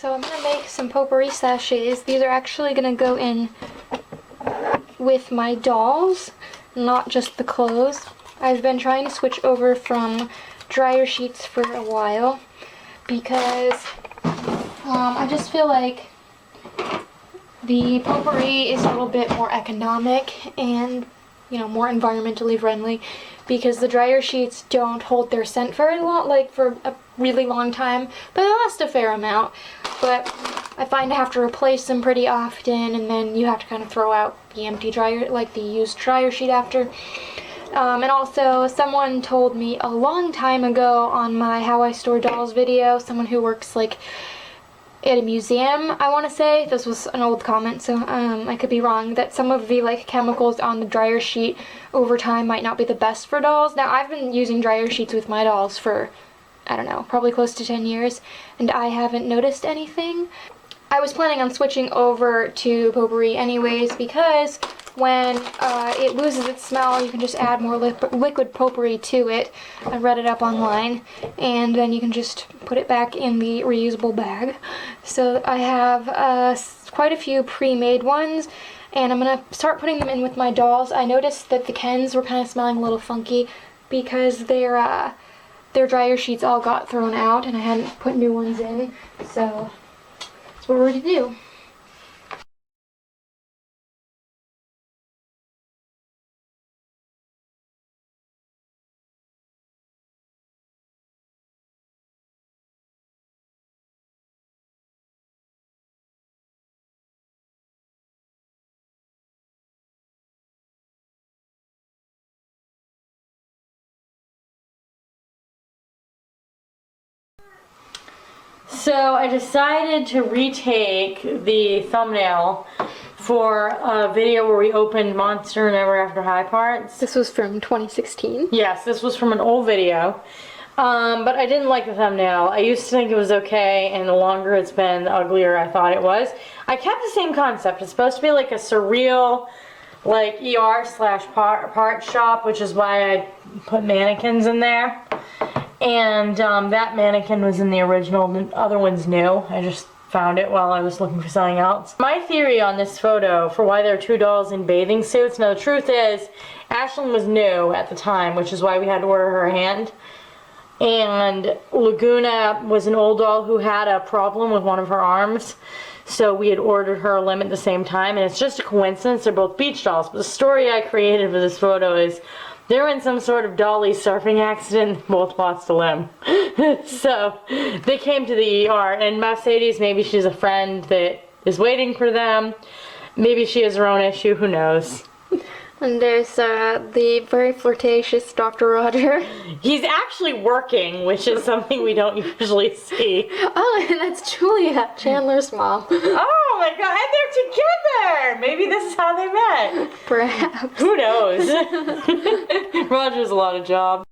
So I'm going to make some potpourri sachets. These are actually going to go in with my dolls, not just the clothes. I've been trying to switch over from dryer sheets for a while because I just feel like the potpourri is a little bit more economic and, you know, more environmentally friendly because the dryer sheets don't hold their scent very long, like for a really long time, but they last a fair amount. But I find I have to replace them pretty often, and then you have to kind of throw out the empty dryer, like the used dryer sheet after. And also, someone told me a long time ago on my How I Store Dolls video, someone who works like at a museum, I want to say, this was an old comment, so I could be wrong, that some of the like chemicals on the dryer sheet over time might not be the best for dolls. Now, I've been using dryer sheets with my dolls for, I don't know, probably close to 10 years, and I haven't noticed anything. I was planning on switching over to potpourri anyways because when it loses its smell, you can just add more liquid potpourri to it. I read it up online, and then you can just put it back in the reusable bag. So I have quite a few pre-made ones, and I'm going to start putting them in with my dolls. I noticed that the Kens were kind of smelling a little funky because their dryer sheets all got thrown out, and I hadn't put new ones in, so that's what we're going to do. So I decided to retake the thumbnail for a video where we opened Monster and Ever After High parts. This was from 2016. Yes, this was from an old video. But I didn't like the thumbnail. I used to think it was okay, and the longer it's been, the uglier I thought it was. I kept the same concept. It's supposed to be like a surreal, like ER/part shop, which is why I put mannequins in there. And that mannequin was in the original, the other one's new. I just found it while I was looking for something else. My theory on this photo for why there are two dolls in bathing suits, now the truth is, Ashlyn was new at the time, which is why we had to order her a hand. And Laguna was an old doll who had a problem with one of her arms. So we had ordered her a limb at the same time, and it's just a coincidence, they're both beach dolls. But the story I created for this photo is they're in some sort of dolly surfing accident, both lost a limb. So they came to the ER, and Mercedes, maybe she's a friend that is waiting for them. Maybe she has her own issue, who knows. And there's the very flirtatious Dr. Roger. He's actually working, which is something we don't usually see. Oh, and that's Julia, Chandler's mom. Oh my god, and they're together! Maybe this is how they met. Perhaps. Who knows? Roger's a lot of job.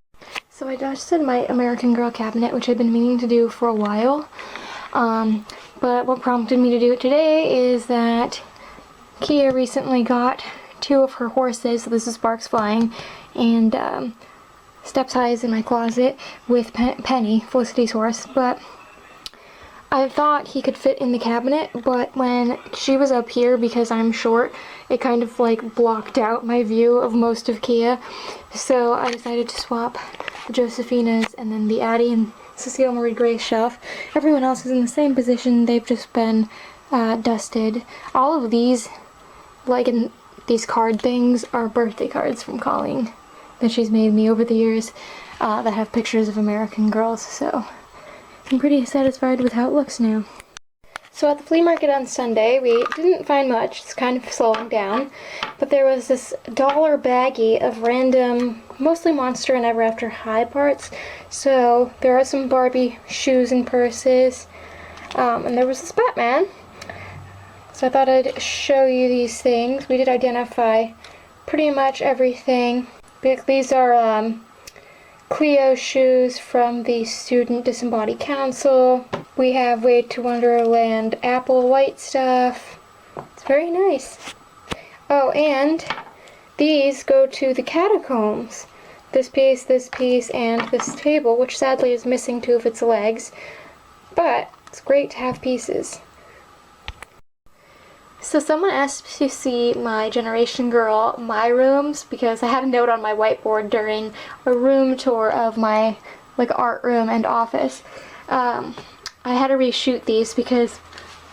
So I dusted my American Girl cabinet, which I've been meaning to do for a while. But what prompted me to do it today is that Kia recently got two of her horses, so this is Sparks Flying, and Steps High is in my closet with Penny, Felicity's horse, but I thought he could fit in the cabinet, but when she was up here, because I'm short, it kind of like blocked out my view of most of Kia, so I decided to swap the Josephinas and then the Addie and Cecile Marie Grace shelf. Everyone else is in the same position, they've just been dusted. All of these, like in these card things, are birthday cards from Colleen that she's made me over the years that have pictures of American girls, so I'm pretty satisfied with how it looks now. So at the flea market on Sunday, we didn't find much. It's kind of slowing down, but there was this $1 baggie of random, mostly Monster and Ever After High parts. So there are some Barbie shoes and purses, and there was this Batman. So I thought I'd show you these things. We did identify pretty much everything. These are Cleo shoes from the Student Disembodied Council. We have Way to Wonderland Apple White stuff. It's very nice. Oh, and these go to the catacombs. This piece, and this table, which sadly is missing two of its legs. But It's great to have pieces. So someone asked to see my Generation Girl My Rooms because I had a note on my whiteboard during a room tour of my art room and office. I had to reshoot these because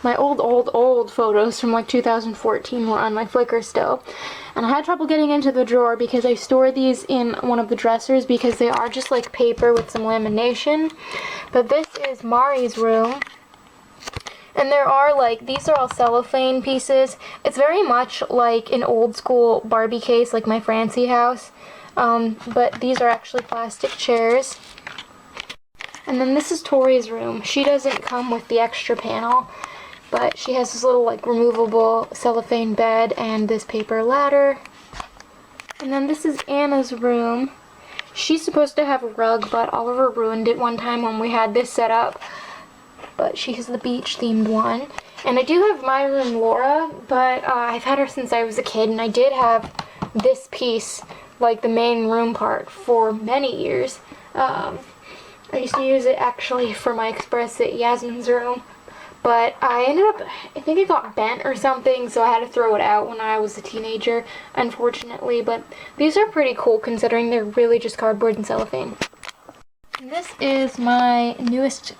my old photos from 2014 were on my Flickr still. And I had trouble getting into the drawer because I store these in one of the dressers because they are just like paper with some lamination. But this is Mari's room. And there are these are all cellophane pieces. It's very much like an old school Barbie case, like my Francie house. But these are actually plastic chairs. And then this is Tori's room. She doesn't come with the extra panel, but she has this little removable cellophane bed and this paper ladder. And then this is Anna's room. She's supposed to have a rug, but Oliver ruined it one time when we had this set up. But she has the beach themed one. And I do have my room Laura, but I've had her since I was a kid, and I did have this piece, the main room part, for many years. I used to use it actually for my Express at Yasmin's room, but I think it got bent or something, so I had to throw it out when I was a teenager, unfortunately. But these are pretty cool considering they're really just cardboard and cellophane. And this is my newest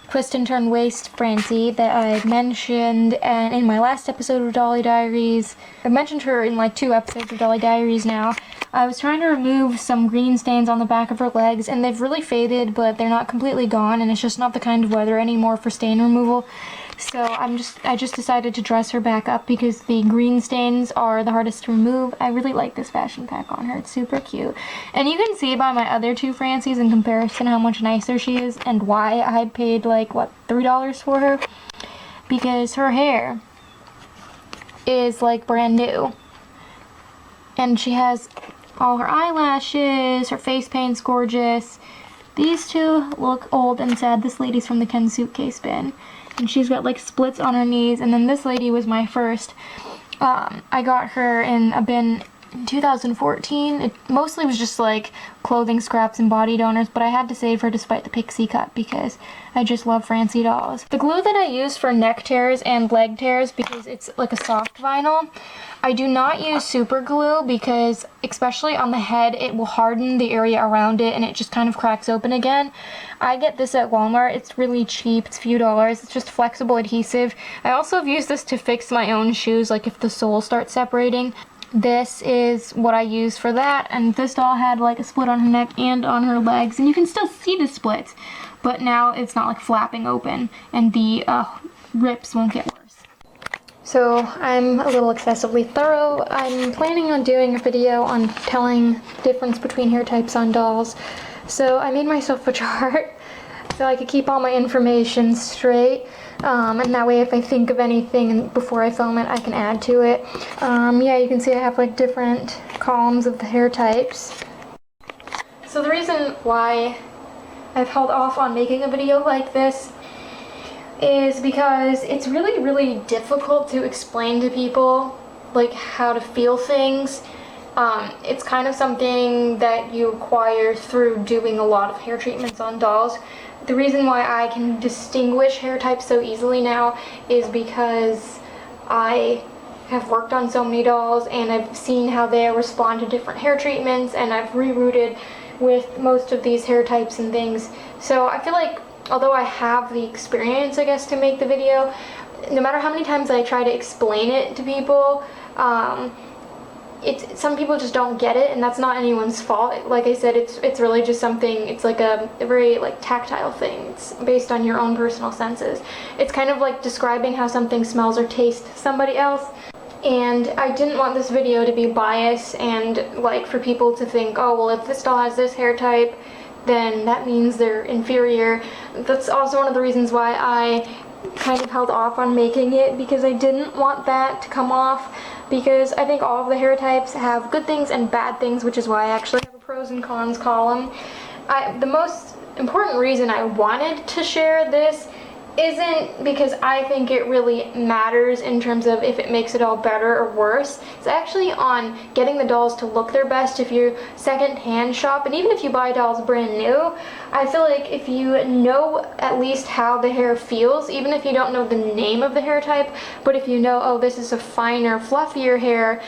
twist and turn waist Francie that I mentioned and in my last episode of Dolly Diaries. I mentioned her in 2 episodes of Dolly Diaries now. I was trying to remove some green stains on the back of her legs, and they've really faded, but they're not completely gone, and it's just not the kind of weather anymore for stain removal. So I just decided to dress her back up because the green stains are the hardest to remove. I really like this fashion pack on her. It's super cute. And you can see by my other 2 Francies in comparison how much nicer she is and why I paid $3 for her. Because her hair is brand new. And she has all her eyelashes, her face paint's gorgeous. These 2 look old and sad. This lady's from the Ken Suitcase bin. And she's got splits on her knees. And then this lady was my first. I got her in a bin in 2014. It mostly was just clothing scraps and body donors, but I had to save her despite the pixie cut because I just love Francie dolls. The glue that I use for neck tears and leg tears, because it's a soft vinyl, I do not use super glue because, especially on the head, it will harden the area around it and it just kind of cracks open again. I get this at Walmart. It's really cheap. It's a few dollars. It's just flexible adhesive. I also have used this to fix my own shoes, if the sole starts separating. This is what I use for that, and this doll had a split on her neck and on her legs, and you can still see the splits, but now it's not flapping open, and the rips won't get worse. So I'm a little excessively thorough. I'm planning on doing a video on telling the difference between hair types on dolls, so I made myself a chart so I could keep all my information straight. And that way if I think of anything before I film it, I can add to it. Yeah, you can see I have different columns of the hair types. So the reason why I've held off on making a video like this is because it's really difficult to explain to people how to feel things. It's kind of something that you acquire through doing a lot of hair treatments on dolls. The reason why I can distinguish hair types so easily now is because I have worked on so many dolls and I've seen how they respond to different hair treatments, and I've rerouted with most of these hair types and things. So I feel although I have the experience, I guess, to make the video, no matter how many times I try to explain it to people, some people just don't get it, and that's not anyone's fault. Like I said, it's really just something, it's a very tactile thing. It's based on your own personal senses. It's kind of describing how something smells or tastes to somebody else. And I didn't want this video to be biased and for people to think, oh well, if this doll has this hair type, then that means they're inferior. That's also one of the reasons why I kind of held off on making it, because I didn't want that to come off, because I think all of the hair types have good things and bad things, which is why I actually have a pros and cons column. The most important reason I wanted to share this isn't because I think it really matters in terms of if it makes it all better or worse. It's actually on getting the dolls to look their best if you second-hand shop, and even if you buy dolls brand new, I feel like if you know at least how the hair feels, even if you don't know the name of the hair type, but if you know, oh, this is a finer, fluffier hair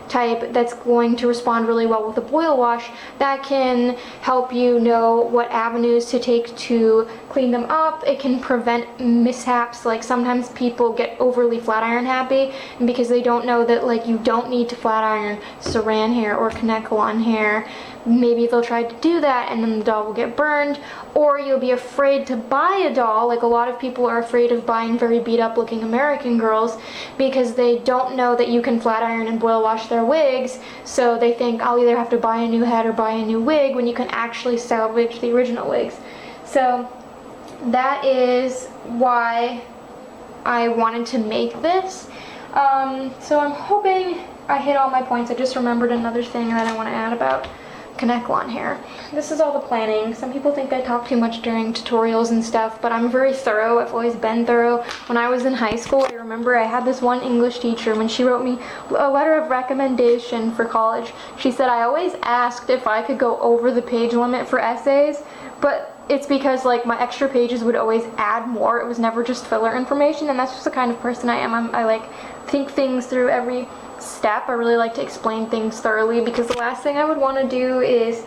type that's going to respond really well with a boil wash, that can help you know what avenues to take to clean them up. It can prevent mishaps, like sometimes people get overly flat iron happy, and because they don't know that like you don't need to flat iron saran hair or Kanekalon hair, maybe they'll try to do that and then the doll will get burned, or you'll be afraid to buy a doll. Like a lot of people are afraid of buying very beat up looking American girls because they don't know that you can flat iron and boil wash their wigs, so they think I'll either have to buy a new head or buy a new wig when you can actually salvage the original wigs. So that is why I wanted to make this. So I'm hoping I hit all my points. I just remembered another thing that I want to add about Kanekalon hair. This is all the planning. Some people think I talk too much during tutorials and stuff, but I'm very thorough. I've always been thorough. When I was in high school, I remember I had this one English teacher, when she wrote me a letter of recommendation for college, she said I always asked if I could go over the page limit for essays, but it's because like my extra pages would always add more. It was never just filler information, and that's just the kind of person I am. I like think things through every step. I really like to explain things thoroughly, because the last thing I would want to do is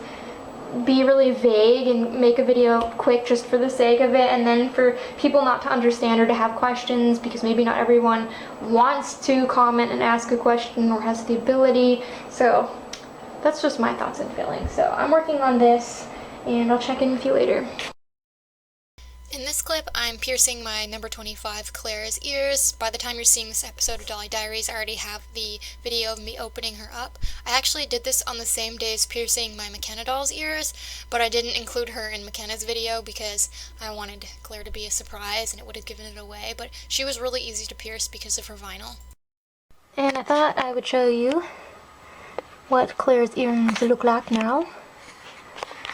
be really vague and make a video quick just for the sake of it, and then for people not to understand or to have questions, because maybe not everyone wants to comment and ask a question or has the ability. So that's just my thoughts and feelings. So I'm working on this, and I'll check in with you later. In this clip, I'm piercing my number 25 Claire's ears. By the time you're seeing this episode of Dolly Diaries, I already have the video of me opening her up. I actually did this on the same day as piercing my McKenna doll's ears, but I didn't include her in McKenna's video because I wanted Claire to be a surprise and it would have given it away, but she was really easy to pierce because of her vinyl. And I thought I would show you what Claire's earrings look like now.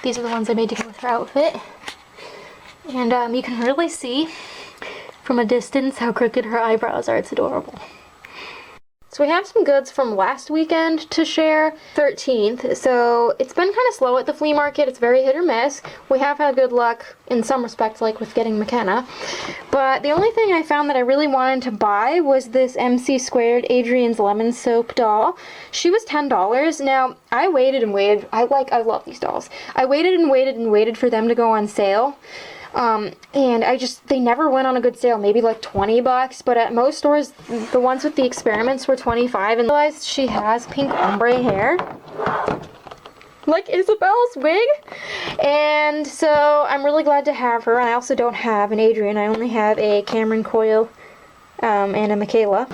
These are the ones I made to go with her outfit. And you can really see from a distance how crooked her eyebrows are. It's adorable. So we have some goods from last weekend to share, 13th. So it's been kind of slow at the flea market. It's very hit or miss. We have had good luck in some respects, like with getting McKenna. But the only thing I found that I really wanted to buy was this MC² Adrian's Lemon Soap doll. She was $10. Now, I waited and waited. I love these dolls. I waited and waited and waited for them to go on sale. And they never went on a good sale, maybe like $20, but at most stores, the ones with the experiments were $25, and I realized she has pink ombre hair, like Isabel's wig, and so I'm really glad to have her. And I also don't have an Adrian, I only have a Cameron Coyle, and a Michaela.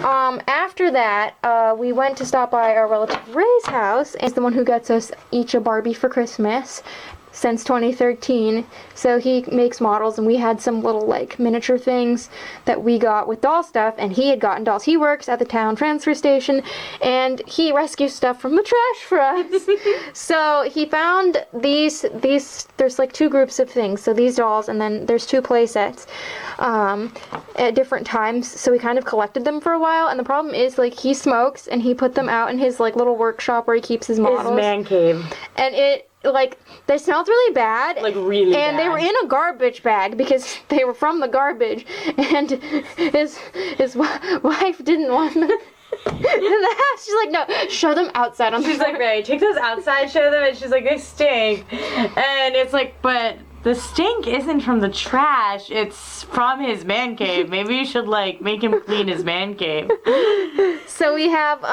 After that, we went to stop by our relative Ray's house, and he's the one who gets us each a Barbie for Christmas since 2013, so he makes models, and we had some little like miniature things that we got with doll stuff, and he had gotten dolls. He works at the town transfer station, and he rescues stuff from the trash for us. So he found these there's like two groups of things, so these dolls, and then there's two play sets at different times, so we kind of collected them for a while. And the problem is, like, he smokes, and he put them out in his like little workshop where he keeps his models, His man cave, and they smelled really bad. Like really and bad. They were in a garbage bag because they were from the garbage, and his wife didn't want them in the house. She's like, no, show them outside on the She's like, Ray, take those outside, show them, and she's like, they stink. And it's like, but the stink isn't from the trash, it's from his man cave. Maybe you should like make him clean his man cave. So we have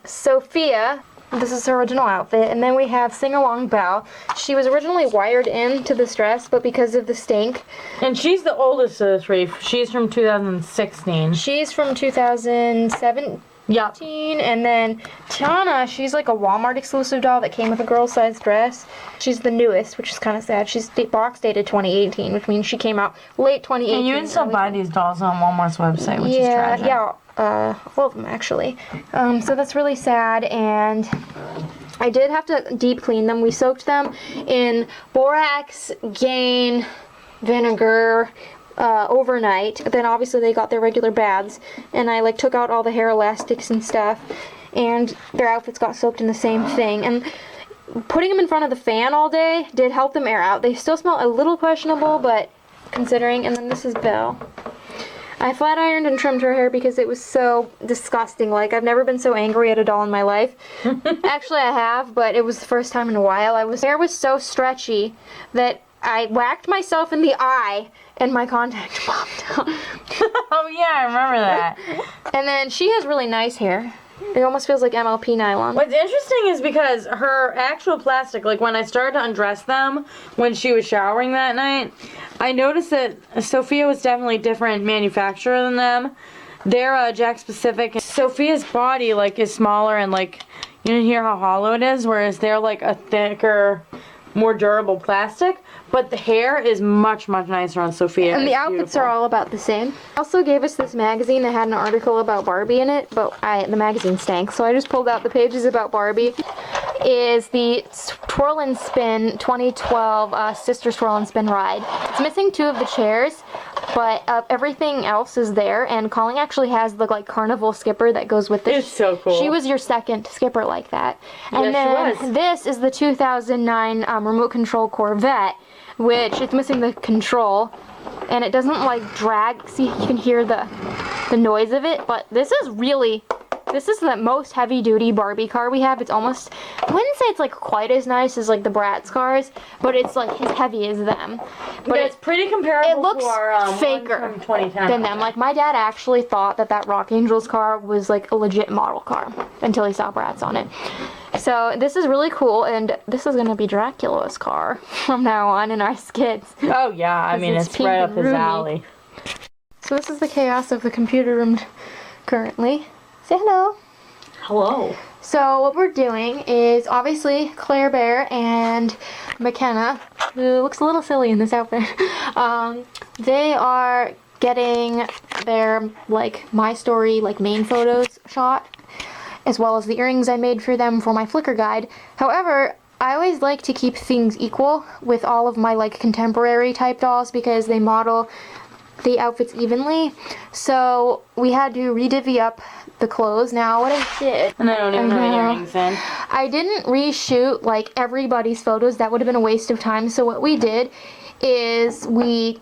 Sophia. This is her original outfit, and then we have Sing Along Belle. She was originally wired into this dress, but because of the stink. And she's the oldest of the three. She's from 2016. She's from 2017. Yep. And then Tiana, she's like a Walmart exclusive doll that came with a girl size dress. She's the newest, which is kind of sad. She's box dated 2018, which means she came out late 2018. And you can still buy these dolls on Walmart's website, which is tragic. Yeah, all of them actually. So that's really sad, and I did have to deep clean them. We soaked them in borax, Gain, vinegar, overnight. Then obviously they got their regular baths, and I like took out all the hair elastics and stuff, and their outfits got soaked in the same thing. And putting them in front of the fan all day did help them air out. They still smell a little questionable, but considering. And then this is Belle. I flat ironed and trimmed her hair because it was so disgusting. Like, I've never been so angry at a doll in my life. Actually, I have, but it was the first time in a while. Hair was so stretchy that I whacked myself in the eye and my contact popped out. Oh yeah, I remember that. And then she has really nice hair. It almost feels like MLP nylon. What's interesting is because her actual plastic, like when I started to undress them when she was showering that night, I noticed that Sophia was definitely different manufacturer than them. They're Jack specific. Sophia's body like is smaller and like you didn't hear how hollow it is, whereas they're like a thicker, more durable plastic. But the hair is much, much nicer on Sophia. And the outfits are all about the same. Also gave us this magazine that had an article about Barbie in it, but the magazine stank, so I just pulled out the pages about Barbie. Is the Twirl and Spin 2012 Sister Swirl and Spin ride. It's missing 2 of the chairs, but everything else is there, and Colleen actually has the like carnival skipper that goes with it. It's so cool. She was your second skipper like that. And yes, she was. This is the 2009 remote control Corvette, which it's missing the control, and it doesn't like drag. See, you can hear the noise of it, but this is the most heavy-duty Barbie car we have. It's almost, I wouldn't say it's like quite as nice as like the Bratz cars, but it's like as heavy as them. But it's pretty comparable it looks to our faker one from 2010. than them. Like my dad actually thought that Rock Angels car was like a legit model car until he saw Bratz on it. So this is really cool, and this is gonna be Dracula's car from now on in our skids. Oh yeah, I mean it's right up his alley. So this is the chaos of the computer room currently. Say hello. Hello. So what we're doing is obviously Claire Bear and McKenna, who looks a little silly in this outfit, they are getting their like My Story like main photos shot, as well as the earrings I made for them for my Flickr guide. However, I always like to keep things equal with all of my like contemporary type dolls because they model the outfits evenly. So we had to redivvy up the clothes. Now what I did, And I don't even have earrings in. I didn't reshoot like everybody's photos. That would have been a waste of time. So what we did is we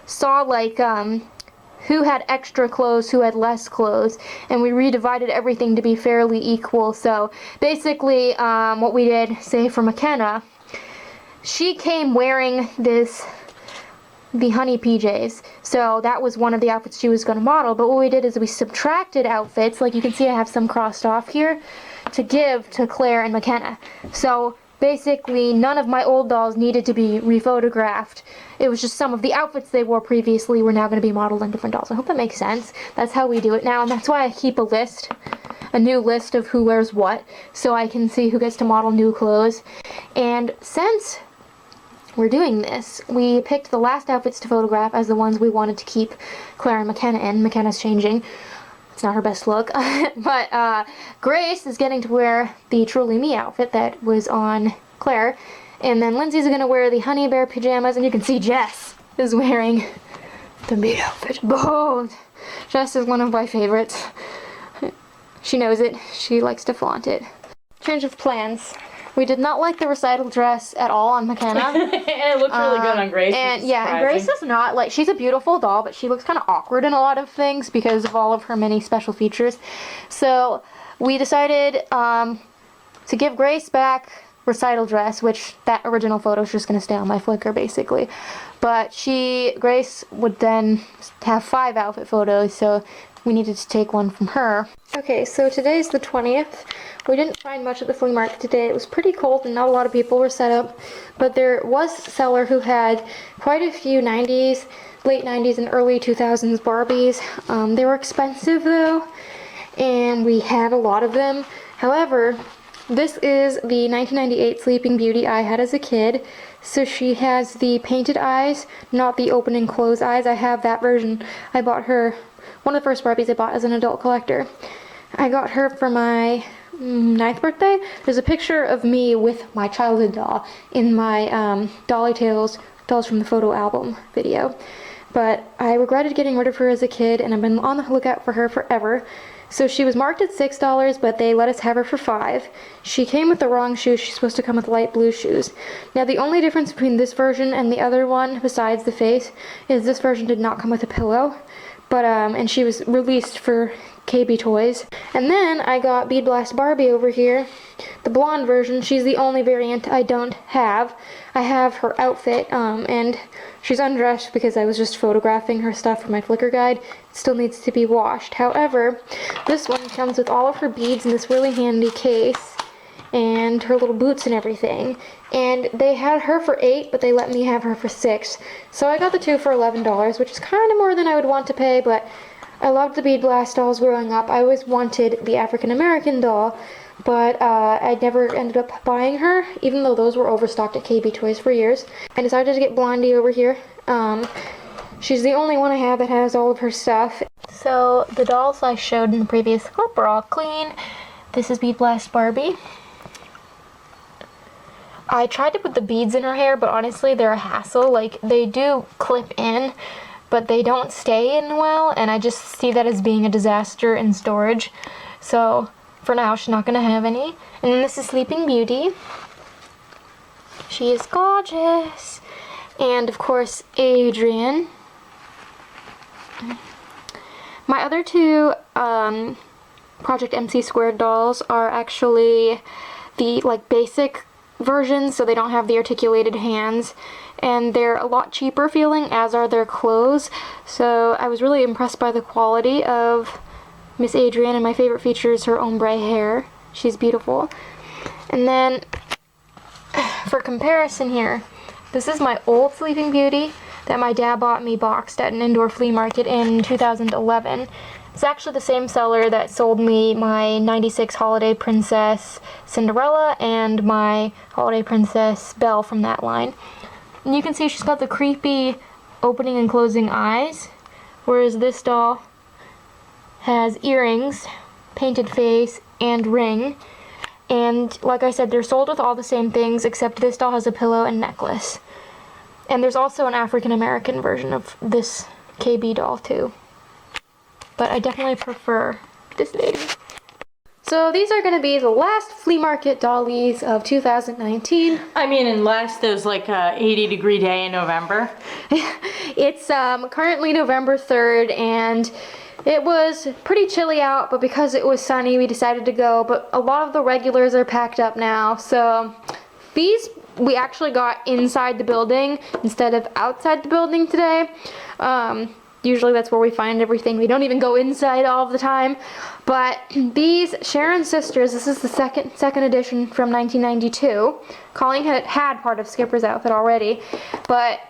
saw like who had extra clothes, who had less clothes, and we redivided everything to be fairly equal. So basically what we did, say for McKenna, she came wearing the honey PJs, so that was one of the outfits she was going to model. But what we did is we subtracted outfits, like you can see I have some crossed off here, to give to Claire and McKenna. So basically none of my old dolls needed to be rephotographed. It was just some of the outfits they wore previously were now going to be modeled on different dolls. I hope that makes sense. That's how we do it now, and that's why I keep a new list of who wears what, so I can see who gets to model new clothes. And since we're doing this, we picked the last outfits to photograph as the ones we wanted to keep Claire and McKenna in. McKenna's changing. It's not her best look. But Grace is getting to wear the Truly Me outfit that was on Claire. And then Lindsay's going to wear the Honey Bear pajamas. And you can see Jess is wearing the me outfit. Bold! Jess is one of my favorites. She knows it. She likes to flaunt it. Change of plans. We did not like the recital dress at all on McKenna. And it looks really good on Grace. And yeah, Grace is not, like, she's a beautiful doll, but she looks kind of awkward in a lot of things because of all of her many special features. So we decided to give Grace back recital dress, which that original photo is just going to stay on my Flickr basically. But Grace would then have 5 outfit photos, so we needed to take one from her. Okay, so today's the 20th. We didn't find much at the flea market today. It was pretty cold and not a lot of people were set up, but there was a seller who had quite a few 90s, late 90s and early 2000s Barbies. They were expensive though, and we had a lot of them. However, this is the 1998 Sleeping Beauty I had as a kid. So she has the painted eyes, not the open and close eyes. I have that version. I bought her, one of the first Barbies I bought as an adult collector. I got her for my 9th birthday. There's a picture of me with my childhood doll in my Dolly Tales Dolls from the Photo album video. but I regretted getting rid of her as a kid, and I've been on the lookout for her forever. So she was marked at $6, but they let us have her for $5. She came with the wrong shoes. She's supposed to come with light blue shoes. Now the only difference between this version and the other one, besides the face, is this version did not come with a pillow. But and she was released for KB Toys. And then I got Bead Blast Barbie over here, the blonde version. She's the only variant I don't have. I have her outfit, and she's undressed because I was just photographing her stuff for my Flickr guide. It still needs to be washed. However, this one comes with all of her beads in this really handy case, and her little boots and everything. And they had her for $8, but they let me have her for $6. So I got the two for $11, which is kind of more than I would want to pay, but I loved the Bead Blast dolls growing up. I always wanted the African American doll, but I never ended up buying her, even though those were overstocked at KB Toys for years. I decided to get Blondie over here. She's the only one I have that has all of her stuff. So the dolls I showed in the previous clip are all clean. This is Bead Blast Barbie. I tried to put the beads in her hair, but honestly they're a hassle. Like, they do clip in, but they don't stay in well, and I just see that as being a disaster in storage. So for now, she's not going to have any. And then this is Sleeping Beauty. She is gorgeous. And of course, Adrian. My other two Project MC Squared dolls are actually the basic versions, so they don't have the articulated hands, and they're a lot cheaper feeling, as are their clothes. So I was really impressed by the quality of Miss Adrienne, and my favorite feature is her ombre hair. She's beautiful. And then for comparison here, this is my old Sleeping Beauty that my dad bought me boxed at an indoor flea market in 2011. It's actually the same seller that sold me my 96 Holiday Princess Cinderella and my Holiday Princess Belle from that line. And you can see she's got the creepy opening and closing eyes, whereas this doll has earrings, painted face, and ring. And like I said, they're sold with all the same things, except this doll has a pillow and necklace. And there's also an African American version of this KB doll too. But I definitely prefer this lady. So these are going to be the last flea market dollies of 2019. I mean, unless there's like a 80-degree day in November. It's currently November 3rd, and it was pretty chilly out, but because it was sunny, we decided to go. But a lot of the regulars are packed up now, so these we actually got inside the building instead of outside the building today. Usually that's where we find everything. We don't even go inside all the time. But these Sharon Sisters, this is the second edition from 1992. Colleen had part of Skipper's outfit already. But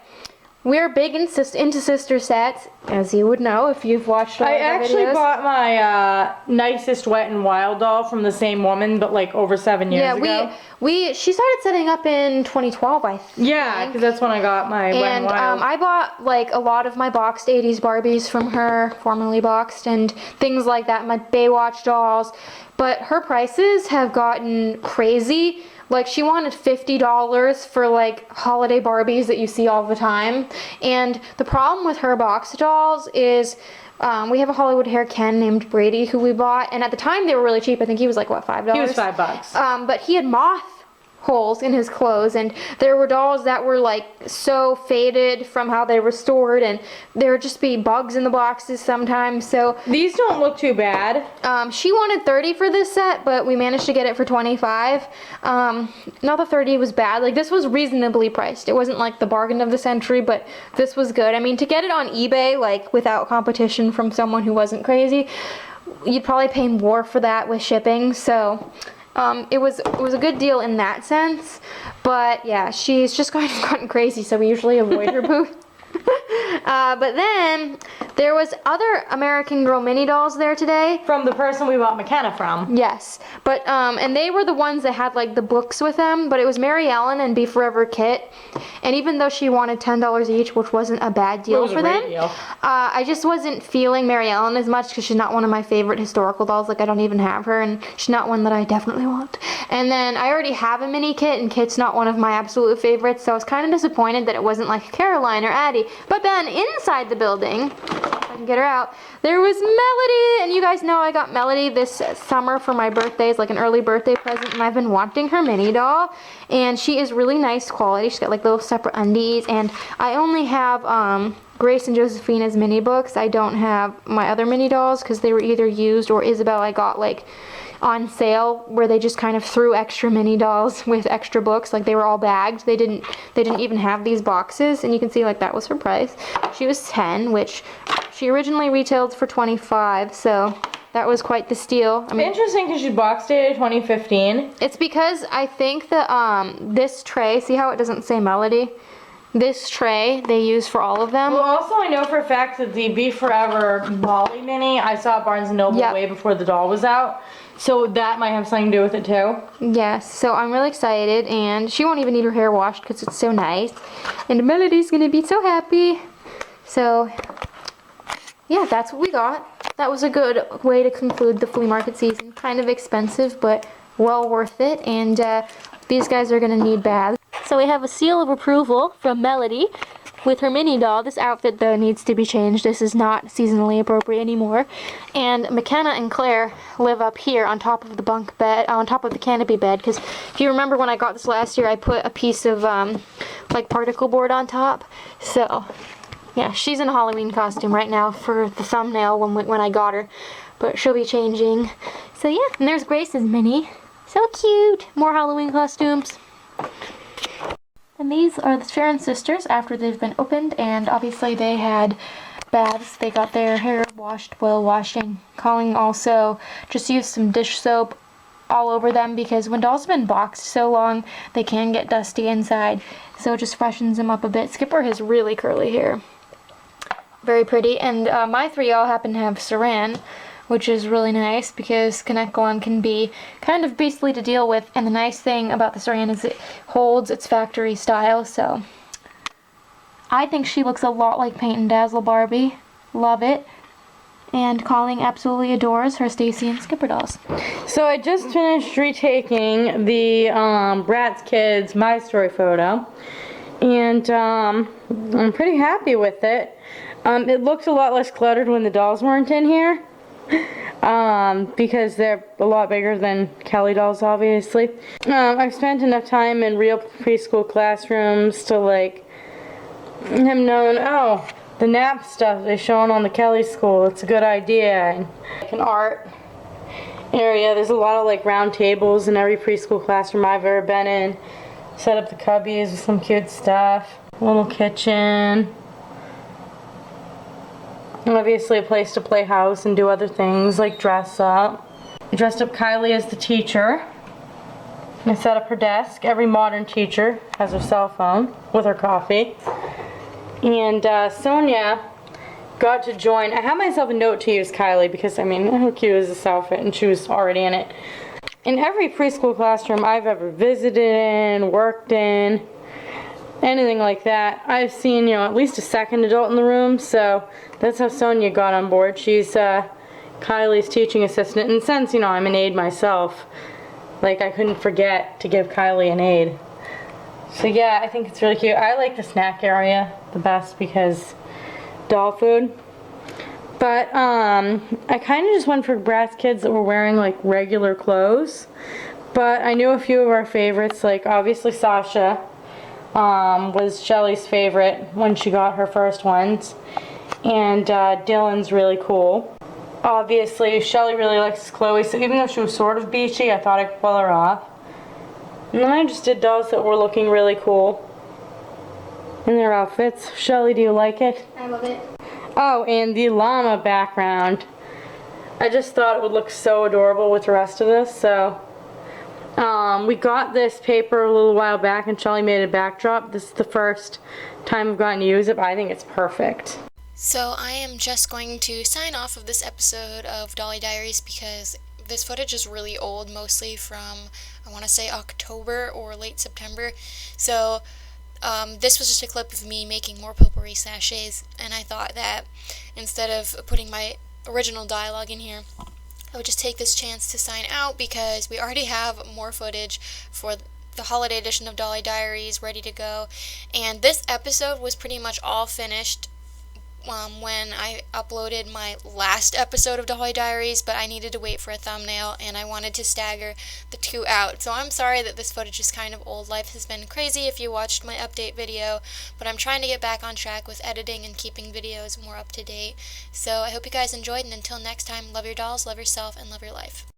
we're big into sister sets, as you would know if you've watched all I of our actually videos. bought my nicest Wet n Wild doll from the same woman, but like over 7 years ago. She started setting up in 2012, I think. Yeah, because that's when I got my Wet n Wild. I bought like a lot of my boxed 80s Barbies from her, formerly boxed, and things like that, my Baywatch dolls. But her prices have gotten crazy. Like, she wanted $50 for like holiday Barbies that you see all the time. And the problem with her box dolls is we have a Hollywood hair Ken named Brady who we bought, and at the time they were really cheap. I think he was like, what, $5? He was $5. But he had moth holes in his clothes, and there were dolls that were like so faded from how they were stored, and there would just be bugs in the boxes sometimes. So these don't look too bad. She wanted $30 for this set, but we managed to get it for $25. Not the $30 was bad. Like, this was reasonably priced. It wasn't like the bargain of the century, but this was good. I mean, to get it on eBay, like without competition from someone who wasn't crazy, you'd probably pay more for that with shipping. So it was a good deal in that sense, but yeah, she's just kind of gotten crazy, so we usually avoid her booth. But then there was other American Girl mini dolls there today. From the person we bought McKenna from. Yes, but and they were the ones that had like the books with them, but it was Mary Ellen and Be Forever Kit. And even though she wanted $10 each, which wasn't a bad deal for them, I just wasn't feeling Mary Ellen as much because she's not one of my favorite historical dolls. Like, I don't even have her, and she's not one that I definitely want. And then I already have a mini Kit, and Kit's not one of my absolute favorites, so I was kind of disappointed that it wasn't like Caroline or Addie. But But then inside the building, if I can get her out, there was Melody. And you guys know I got Melody this summer for my birthday. It's like an early birthday present. And I've been wanting her mini doll. And she is really nice quality. She's got like little separate undies. And I only have Grace and Josephina's mini books. I don't have my other mini dolls because they were either used or Isabel I got like on sale where they just kind of threw extra mini dolls with extra books, like they were all bagged. They didn't even have these boxes, and you can see like that was her price. She was 10, which she originally retailed for 25, so that was quite the steal. I mean, interesting because she box dated 2015. it's because I think that this tray, see how it doesn't say Melody? This tray they use for all of them. Well, also I know for a fact that the Be Forever Molly mini I saw at Barnes & Noble way before the doll was out. So that might have something to do with it too. Yes, so I'm really excited, and she won't even need her hair washed because it's so nice. And Melody's gonna be so happy. So, yeah, that's what we got. That was a good way to conclude the flea market season. Kind of expensive, but well worth it. And these guys are gonna need baths. So we have a seal of approval from Melody with her mini doll. This outfit though needs to be changed. This is not seasonally appropriate anymore. And McKenna and Claire live up here on top of the bunk bed, on top of the canopy bed, because if you remember when I got this last year, I put a piece of like particle board on top. So yeah, she's in a Halloween costume right now for the thumbnail when I got her, but she'll be changing. So yeah, and there's Grace's mini. So cute. More Halloween costumes. And these are the Sharon sisters after they've been opened, and obviously they had baths. They got their hair washed, well washing. Colleen also just used some dish soap all over them because when dolls have been boxed so long, they can get dusty inside. So it just freshens them up a bit. Skipper has really curly hair. Very pretty. And my three all happen to have Saran, which is really nice because Kanekalon can be kind of beastly to deal with, and the nice thing about the Saran is it holds its factory style, so I think she looks a lot like Paint and Dazzle Barbie. Love it. And Colleen absolutely adores her Stacy and Skipper dolls. So I just finished retaking the Bratz Kids My Story photo, and I'm pretty happy with it. It looked a lot less cluttered when the dolls weren't in here. Because they're a lot bigger than Kelly dolls, obviously. I've spent enough time in real preschool classrooms to like have known, oh, the nap stuff they shown on the Kelly school, it's a good idea. And like an art area, there's a lot of like round tables in every preschool classroom I've ever been in. Set up the cubbies with some cute stuff. A little kitchen. Obviously a place to play house and do other things like dress up. I dressed up Kylie as the teacher. I set up her desk. Every modern teacher has her cell phone with her coffee. And Sonia got to join. I had myself a note to use Kylie because, I mean, how cute is this outfit, and she was already in it. In every preschool classroom I've ever visited in, worked in, anything like that, I've seen, you know, at least a second adult in the room, so that's how Sonia got on board. She's Kylie's teaching assistant, and since, you know, I'm an aide myself, like, I couldn't forget to give Kylie an aide. So yeah, I think it's really cute. I like the snack area the best because doll food. But I kind of just went for Bratz Kids that were wearing like regular clothes. But I knew a few of our favorites, like obviously Sasha was Shelly's favorite when she got her first ones. And Dylan's really cool. Obviously, Shelly really likes Chloe, so even though she was sort of beachy, I thought I could pull her off. And then I just did dolls that were looking really cool in their outfits. Shelly, do you like it? I love it. Oh, and the llama background. I just thought it would look so adorable with the rest of this, so we got this paper a little while back and Shelly made a backdrop. This is the first time I've gotten to use it, but I think it's perfect. So I am just going to sign off of this episode of Dolly Diaries because this footage is really old, mostly from, I want to say October or late September. So this was just a clip of me making more potpourri sachets, and I thought that instead of putting my original dialogue in here, I would just take this chance to sign out because we already have more footage for the holiday edition of Dolly Diaries ready to go, and this episode was pretty much all finished when I uploaded my last episode of Dolly Diaries, but I needed to wait for a thumbnail and I wanted to stagger the two out. So I'm sorry that this footage is kind of old. Life has been crazy if you watched my update video, but I'm trying to get back on track with editing and keeping videos more up to date. So I hope you guys enjoyed, and until next time, love your dolls, love yourself, and love your life.